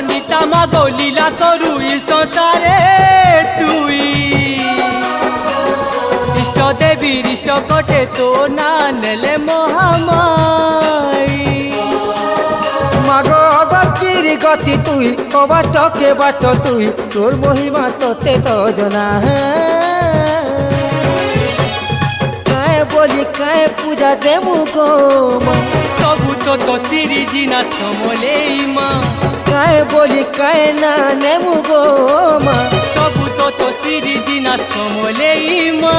পণ্ডিতা মাগো লীলা করু ই সংসারে তুই ইষ্ট দেবী ইষ্ট কটে তো না নেলে মহামাই মাগো অবাকির গতি তুই ও বাটকে বাট তুই তোর মহিমা তোতে তো জনা কায় বলি কায় পূজা দেবু গো মা সবু তো তো সিরিজি না সমলেই মা কায় বলি কায় না নেবু গো মা সবু তো তো সিরিজি না সমলেই মা